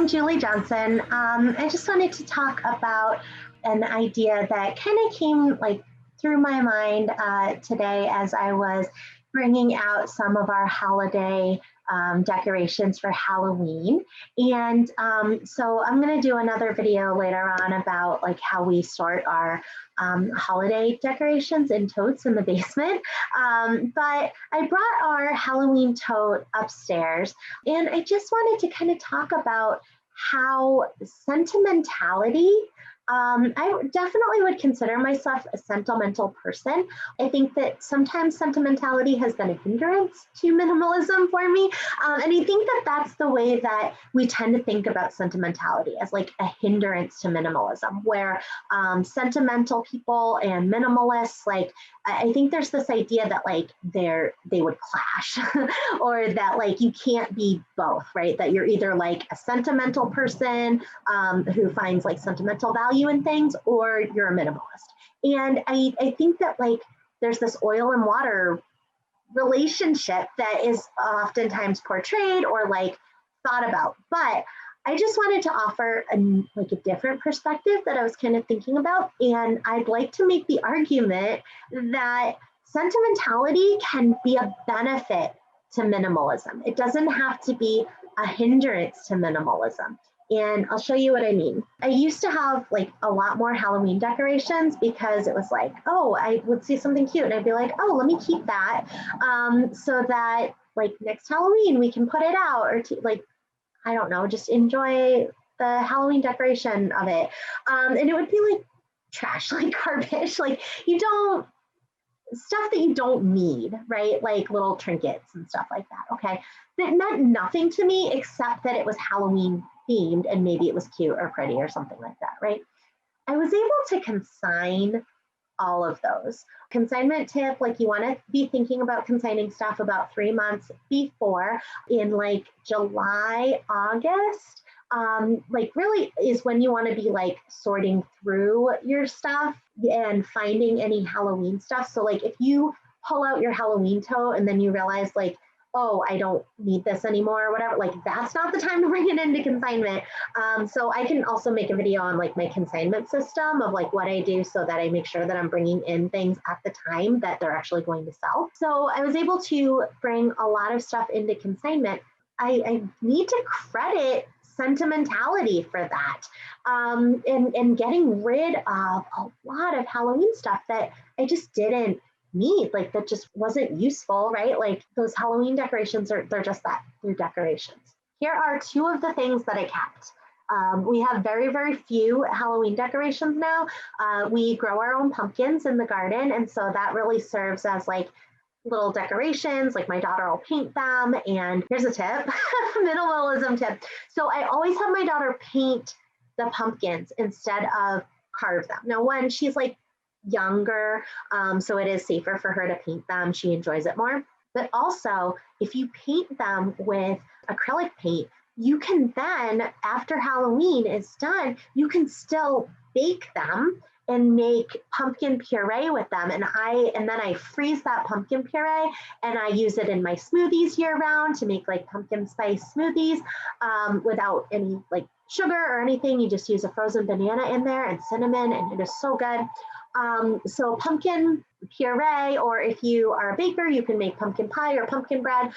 Julie Johnson. I just wanted to talk about an idea that kind of came like through my mind today as I was bringing out some of our holiday decorations for Halloween. And so I'm going to do another video later on about like how we sort our holiday decorations in totes in the basement. But I brought our Halloween tote upstairs, and I just wanted to kind of talk about how sentimentality, I definitely would consider myself a sentimental person. I think that sometimes sentimentality has been a hindrance to minimalism for me. And I think that that's the way that we tend to think about sentimentality, as like a hindrance to minimalism, where sentimental people and minimalists, like, I think there's this idea that like they would clash or that like you can't be both, right? That you're either like a sentimental person who finds like sentimental value in things, or you're a minimalist. And I think that like there's this oil and water relationship that is oftentimes portrayed or like thought about. But I just wanted to offer like a different perspective that I was kind of thinking about. And I'd like to make the argument that sentimentality can be a benefit to minimalism. It doesn't have to be a hindrance to minimalism. And I'll show you what I mean. I used to have like a lot more Halloween decorations because it was like, oh, I would see something cute and I'd be like, oh, let me keep that so that like next Halloween we can put it out, or like, I don't know, just enjoy the Halloween decoration of it. And it would be like trash, like garbage, like stuff that you don't need, right? Like little trinkets and stuff like that, okay? That meant nothing to me except that it was Halloween themed and maybe it was cute or pretty or something like that, right? I was able to consign all of those. Consignment tip, like you want to be thinking about consigning stuff about 3 months before, in like July, August, like really is when you want to be like sorting through your stuff and finding any Halloween stuff. So like if you pull out your Halloween tote and then you realize like, oh, I don't need this anymore or whatever, like that's not the time to bring it into consignment. So I can also make a video on like my consignment system of like what I do so that I make sure that I'm bringing in things at the time that they're actually going to sell. So I was able to bring a lot of stuff into consignment. I need to credit sentimentality for that, and getting rid of a lot of Halloween stuff that I just didn't need, like that just wasn't useful, right? Like those Halloween decorations they're just that, they're decorations. Here are two of the things that I kept. We have very, very few Halloween decorations now. We grow our own pumpkins in the garden, and so that really serves as like little decorations, like my daughter will paint them. And here's a tip, minimalism tip. So I always have my daughter paint the pumpkins instead of carve them. Now, when she's like younger, so it is safer for her to paint them. She enjoys it more. But also, if you paint them with acrylic paint, you can then, after Halloween is done, you can still bake them and make pumpkin puree with them. And then I freeze that pumpkin puree and I use it in my smoothies year round to make like pumpkin spice smoothies without any like sugar or anything. You just use a frozen banana in there and cinnamon, and it is so good. So pumpkin puree, or if you are a baker, you can make pumpkin pie or pumpkin bread.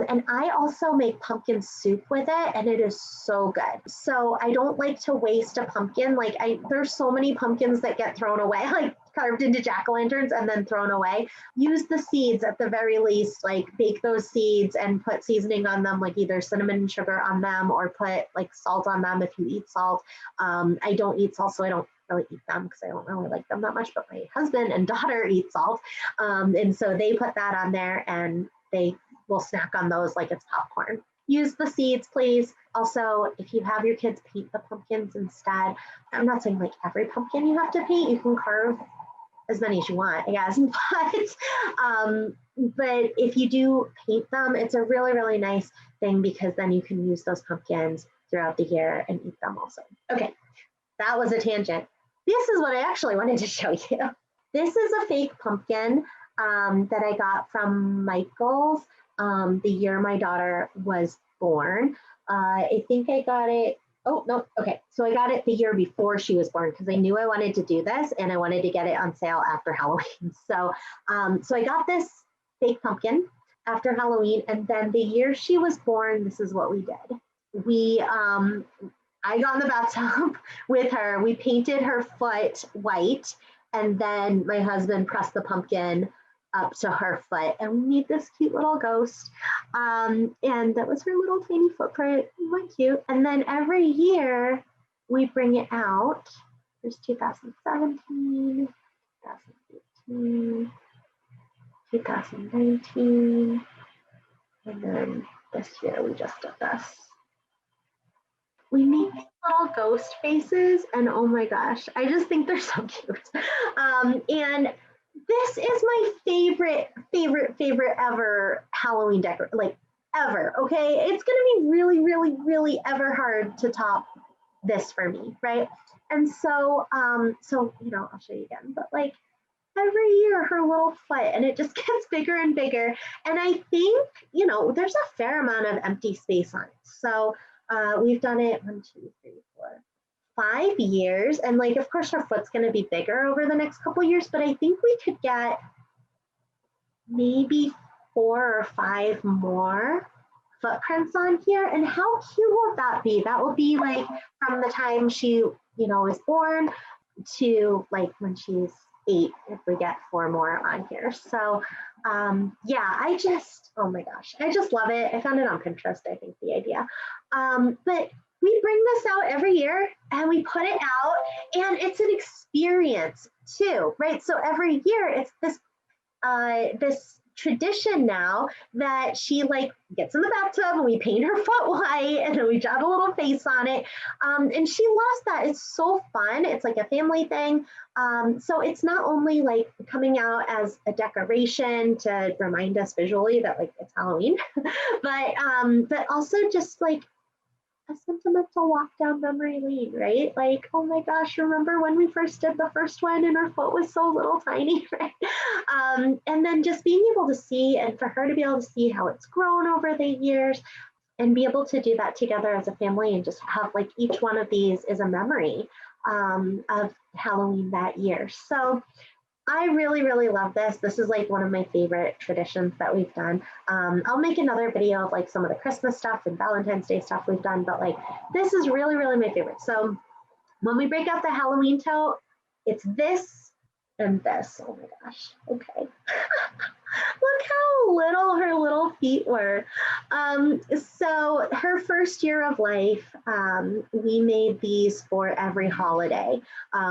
And I also make pumpkin soup with it, and it is so good. So I don't like to waste a pumpkin. Like there's so many pumpkins that get thrown away, like carved into jack-o'-lanterns and then thrown away. Use the seeds at the very least, like bake those seeds and put seasoning on them, like either cinnamon and sugar on them, or put like salt on them if you eat salt. I don't eat salt, so I don't really eat them because I don't really like them that much, but my husband and daughter eat salt. And so they put that on there and they will snack on those like it's popcorn. Use the seeds, please. Also, if you have your kids paint the pumpkins instead, I'm not saying like every pumpkin you have to paint, you can carve as many as you want, I guess. But if you do paint them, it's a really, really nice thing because then you can use those pumpkins throughout the year and eat them also. Okay, that was a tangent. This is what I actually wanted to show you. This is a fake pumpkin that I got from Michael's the year my daughter was born. I think I got it Oh, no. Okay. So I got it the year before she was born because I knew I wanted to do this and I wanted to get it on sale after Halloween. So I got this fake pumpkin after Halloween. And then the year she was born, this is what we did. I got in the bathtub with her. We painted her foot white. And then my husband pressed the pumpkin up to her foot and we made this cute little ghost. And that was her little tiny footprint. What cute. And then every year we bring it out. There's 2017, 2018, 2019, and then this year we just did this. We make these little ghost faces, and oh my gosh, I just think they're so cute. And this is my favorite ever Halloween decor, like ever. Okay, it's gonna be really ever hard to top this for me, right? And so I'll show you again, but like every year her little foot and it just gets bigger and bigger. And I think, there's a fair amount of empty space on it. So we've done it 5 years. And like, of course, her foot's going to be bigger over the next couple years, but I think we could get maybe 4 or 5 more footprints on here. And how cute will that be? That will be like from the time she, is born to like when she's 8, if we get 4 more on here. So oh my gosh, I just love it. I found it on Pinterest, I think, the idea. But we bring this out every year and we put it out and it's an experience too, right? So every year it's this tradition now that she like gets in the bathtub and we paint her foot white and then we draw a little face on it. And she loves that. It's so fun. It's like a family thing. So it's not only like coming out as a decoration to remind us visually that like it's Halloween, but also just like a sentimental walk down memory lane, right? Like, oh my gosh, remember when we first did the first one and her foot was so little tiny, right? And then just being able to see and for her to be able to see how it's grown over the years and be able to do that together as a family and just have like each one of these is a memory of Halloween that year. So I really love this. This is like one of my favorite traditions that we've done. I'll make another video of like some of the Christmas stuff and Valentine's Day stuff we've done, but like this is really my favorite. So when we break out the Halloween tote, it's this and this. Oh my gosh. Okay. Look how little her little feet were. So her first year of life, we made these for every holiday.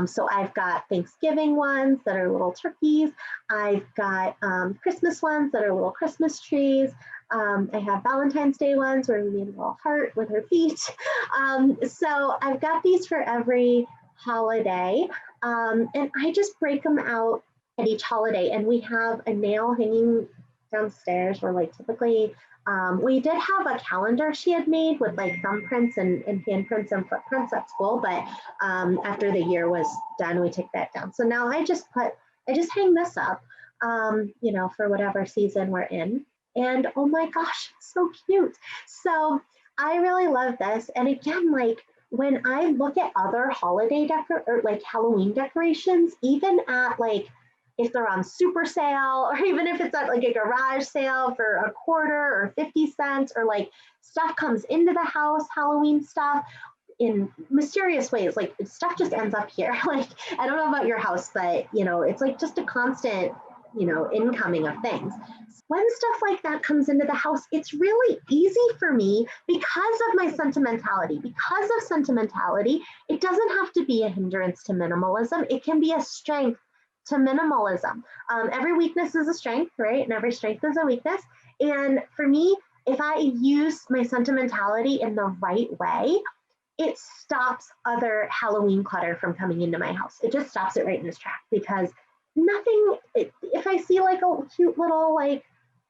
So I've got Thanksgiving ones that are little turkeys. I've got Christmas ones that are little Christmas trees. I have Valentine's Day ones where we made a little heart with her feet. So I've got these for every holiday. And I just break them out at each holiday. And we have a nail hanging downstairs where like typically we did have a calendar she had made with like thumbprints and handprints and footprints at school, but after the year was done, we took that down. So now I just hang this up, for whatever season we're in. And oh my gosh, it's so cute. So I really love this. And again, like when I look at other holiday or like Halloween decorations, even at like if they're on super sale or even if it's at like a garage sale for a quarter or 50 cents or like stuff comes into the house, Halloween stuff in mysterious ways, like stuff just ends up here. Like, I don't know about your house, but it's like just a constant, incoming of things. When stuff like that comes into the house, it's really easy for me because of my sentimentality. Because of sentimentality, it doesn't have to be a hindrance to minimalism. It can be a strength to minimalism. Every weakness is a strength, right? And every strength is a weakness. And for me, if I use my sentimentality in the right way, it stops other Halloween clutter from coming into my house. It just stops it right in its track because if I see like a cute little like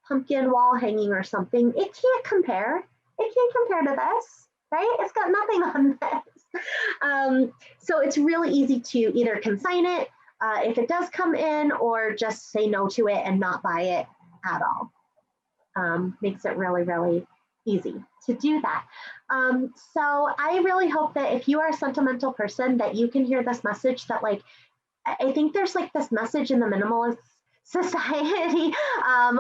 pumpkin wall hanging or something, it can't compare. It can't compare to this, right? It's got nothing on this. So it's really easy to either consign it if it does come in or just say no to it and not buy it at all. Makes it really easy to do that. So I really hope that if you are a sentimental person, that you can hear this message that like, I think there's like this message in the minimalist society,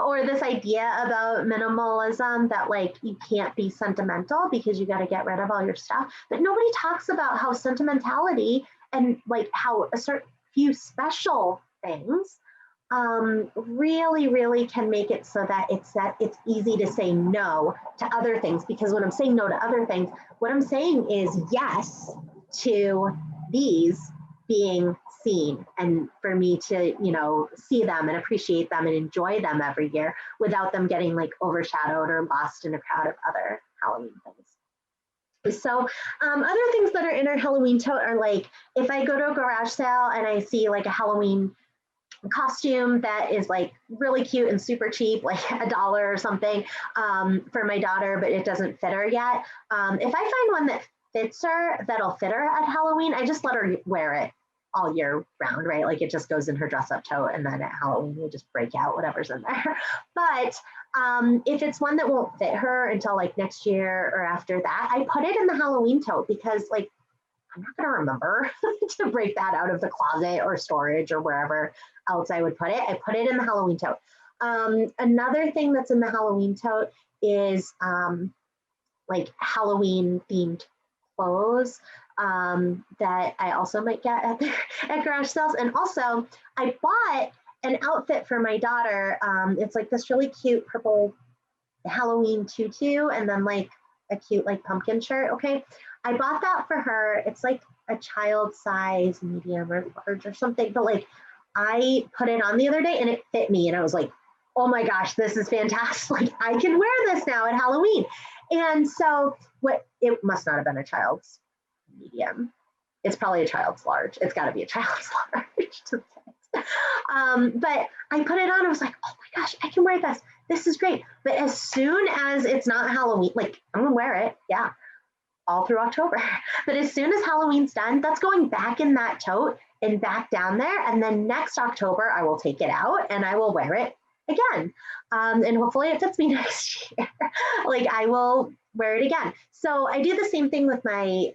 or this idea about minimalism that like you can't be sentimental because you got to get rid of all your stuff. But nobody talks about how sentimentality and like how a certain few special things really, really can make it so that it's easy to say no to other things. Because when I'm saying no to other things, what I'm saying is yes to these being seen, and for me to, you know, see them and appreciate them and enjoy them every year without them getting like overshadowed or lost in a crowd of other Halloween things. So other things that are in our Halloween tote are like, if I go to a garage sale and I see like a Halloween costume that is like really cute and super cheap, like $1 or something, for my daughter, but it doesn't fit her yet. If I find one that fits her, that'll fit her at Halloween, I just let her wear it all year round, right? Like it just goes in her dress up tote, and then at Halloween we just break out whatever's in there. But if it's one that won't fit her until like next year or after that, I put it in the Halloween tote, because like I'm not going to remember to break that out of the closet or storage or wherever else I would put it. I put it in the Halloween tote. Another thing that's in the Halloween tote is like Halloween themed clothes that I also might get at garage sales. And also I bought an outfit for my daughter. It's like this really cute purple Halloween tutu, and then like a cute like pumpkin shirt. Okay. I bought that for her. It's like a child size, medium or large or something, but like I put it on the other day and it fit me. And I was like, oh my gosh, this is fantastic. Like I can wear this now at Halloween. And so it must not have been a child's medium. It's probably a child's large. It's got to be a child's large to fit. But I put it on. I was like, oh my gosh, I can wear this. This is great. But as soon as it's not Halloween, like I'm going to wear it. Yeah. All through October. But as soon as Halloween's done, that's going back in that tote and back down there. And then next October, I will take it out and I will wear it again. And hopefully it fits me next year. Like I will wear it again. So I do the same thing with my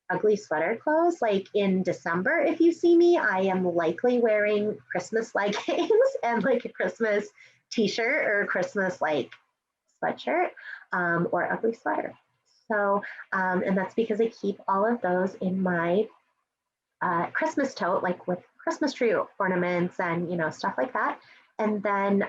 ugly sweater clothes. Like in December, if you see me, I am likely wearing Christmas leggings and like a Christmas t-shirt or a Christmas like sweatshirt or ugly sweater. So, and that's because I keep all of those in my Christmas tote, like with Christmas tree ornaments and, you know, stuff like that. And then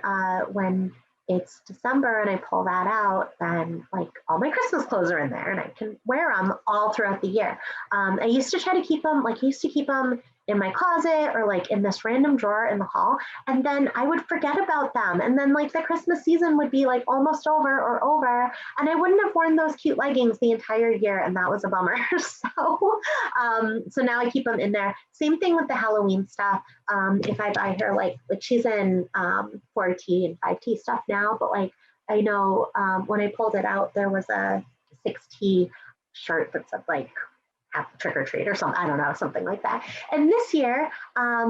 when it's December and I pull that out, then like all my Christmas clothes are in there and I can wear them all throughout the year. I used to try to keep them, like I used to keep them in my closet or like in this random drawer in the hall. And then I would forget about them. And then like the Christmas season would be like almost over. And I wouldn't have worn those cute leggings the entire year. And that was a bummer. So now I keep them in there. Same thing with the Halloween stuff. If I buy her like she's in 4T and 5T stuff now, but like I know when I pulled it out, there was a 6T shirt that said like trick or treat or something, I don't know, something like that. And this year,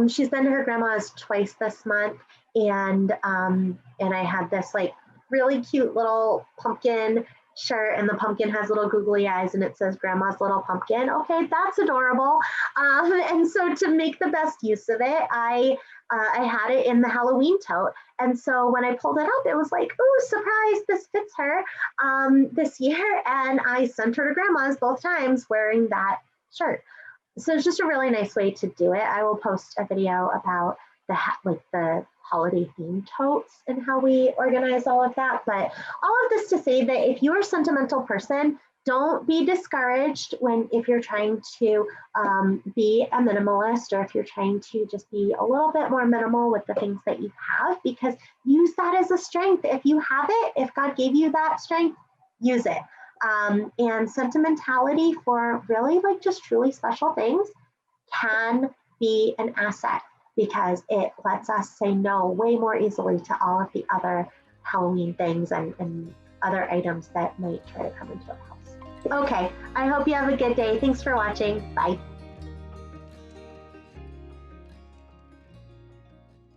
she's been to her grandma's twice this month, and I had this like really cute little pumpkin shirt, and the pumpkin has little googly eyes, and it says Grandma's Little Pumpkin. Okay, that's adorable. And so to make the best use of it, I had it in the Halloween tote. And so when I pulled it up, it was like, oh, surprise, this fits her this year. And I sent her to Grandma's both times wearing that shirt. So it's just a really nice way to do it. I will post a video about the holiday themed totes and how we organize all of that. But all of this to say that if you're a sentimental person, don't be discouraged if you're trying to be a minimalist, or if you're trying to just be a little bit more minimal with the things that you have, because use that as a strength. If you have it, if God gave you that strength, use it. And sentimentality for really like just truly special things can be an asset, because it lets us say no way more easily to all of the other Halloween things and other items that might try to come into our house. Okay, I hope you have a good day. Thanks for watching. Bye.